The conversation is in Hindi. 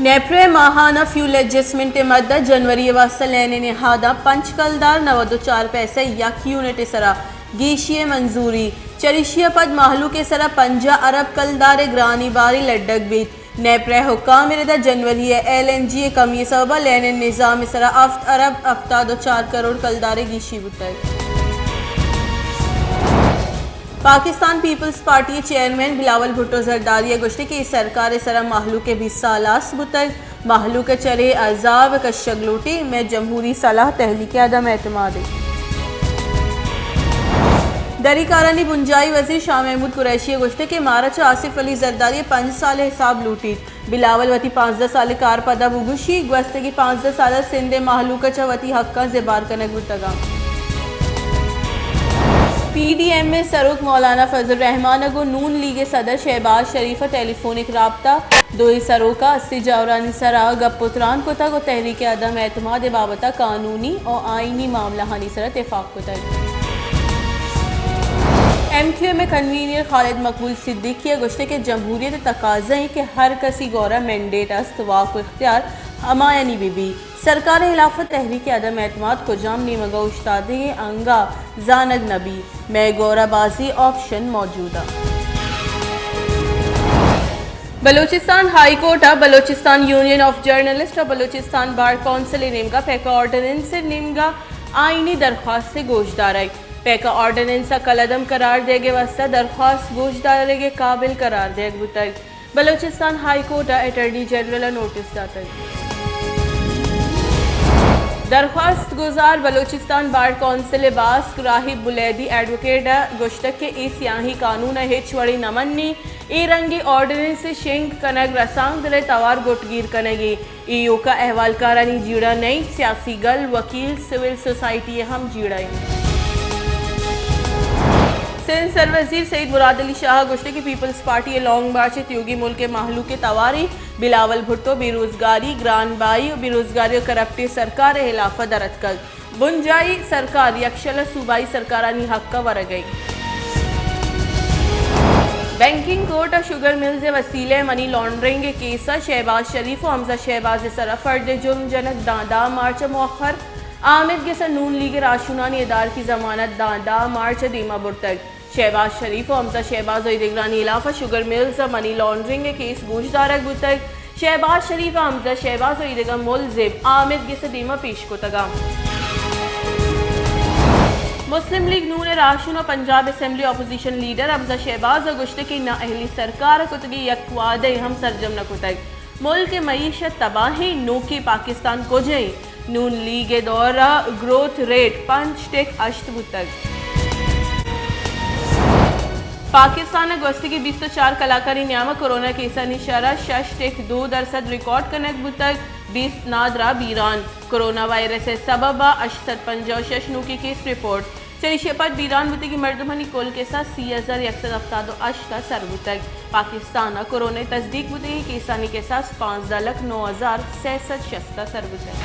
नेप्रे माहाना फ्यूल एडजस्टमेंट मद्द जनवरी वास्ता लेने निहादा पंचकलदार 94 पैसे यक यूनिट सरा गीशिये मंजूरी चरिशिया पद महलू के सरा 50 अरब कलदार ग्रानी बारी लड्डक बीत नेप्रे हुक्काम मिरदा जनवरी LNG कमी सबा लेने निजाम सरा अफ्त अरब अफ्ताद 4 करोड़ कलदार गीशी बुतर। Pakistan peoples party chairman Bilawal Bhutto Zardari गुश्ती की सरकार सरा महलू के 20 सालास बुतर महलू के चरे अजाब कशगलूटी में जमहूरी सलाह तहलीक अदम एतमाद दरी कारनी बुंजाई वजीर शाह महमूद कुरैशी गुश्ती के मारच आसिफ अली जरदारी 5 साल हिसाब लूटी बिलावल वती 5 साल कार पदा बुगुशी गस्ते की 5 साल सिंधे महलू का चवती हक्का जेबार कनक बुतगा PDM में सरुख मौलाना फजल रहमान को नून लीग सदर शहबाज शरीफ टेलीफोनिक रबता दो सरोका 80 जावरानी सरा गपुत्रान को तक तहरीक अदम एतमाद बाबता कानूनी और आईनी मामला हानि सरा इत्तेफाक को तक MQ में कन्वीनियर खालिद मकबूल सिद्दीकी गुश्ते के जमहूरियत तकाज़े कि हर कसी गौरा मैंडेट अस्तवाक इख्तियार हमायनी बीबी सरकार खिलाफत तहरीक अदम एतमाद को जाम नीमगा उस्तादी अंगा जानग नबी में गौराबाजी ऑप्शन मौजूदा। Balochistan high court Balochistan union of journalist और बलूचिस्तान बार काउंसिल निमगा पैका ऑर्डिनेंस से निमगा आईनी दरख्वास्त से गोशदार है पैका ऑर्डिनेंस कलदम करार देगे वास्ता दरख्वास्त गोशदार के काबिल करार देग बुतक Balochistan high court attorney general notice दाता दरख्वास्त गुजार बलूचिस्तान बार कौंसिल बास राहिब बुलैदी एडवोकेट गुश्तक के इस याही कानून हिच वड़ी नमन्नी ए रंगी ऑर्डिनेंस शिंग कनग रसांग दले तवार गुटगीर कनगी ईओ का अहवाल कारनी जीड़ा नहीं सियासी गल वकील सिविल सोसाइटी हम जीड़ाई सिंध सरवजीर सईद मुराद अली शाह गुश्ते की पीपल्स पार्टी लॉन्ग मार्च योगी मुल्क के महलू के तवारी बिलावल भुट्टो बेरोजगारी ग्रान बाई बेरोजगारी और करप्टी सरकार खिलाफत दरतकल बुंजाई सरकार यक्षल सूबाई सरकारानी हक का वर गई बैंकिंग कोर्ट शुगर मिल्स वसीले money laundering case Shahbaz Sharif और हमजा शहबाज सरा फर्द जुर्म जनक दादा मार्च मौखर आमिर के सर नून लीग राशुनानी इदार की जमानत दादा मार्च दीमा बुरतक शहबाज शरीफ और हमजा शहबाज निगरानी इलाफा sugar mills money laundering case गोशदारक बुतक शहबाज शरीफ और हमजा शहबाज और मुलजिम आमिर के सर दीमा पेश को तगा मुस्लिम लीग नून राशन और Punjab assembly opposition leader Hamza Shahbaz और गुश्ते की नाअहली सरकार कुतगी यकवाद हम सरजम न कुतक मुल्क मईशत तबाही नोकी पाकिस्तान को जई नून लीग दौरा ग्रोथ रेट 5.8 तक पाकिस्तान गस्ती की 24 कलाकारी न्यामा कोरोना केसा निशारा 6.2% रिकॉर्ड कनक बुतक 20 नादरा बीरान कोरोना वायरस से सबबा 855 नूकी केस रिपोर्ट चरिशेपत बीरान बुते की मर्दमनी कोल के साथ 30,178 सरबुतक पाकिस्तान कोरोना तस्दीक बुते की केसानी के साथ 5,09,066 सरबुतक।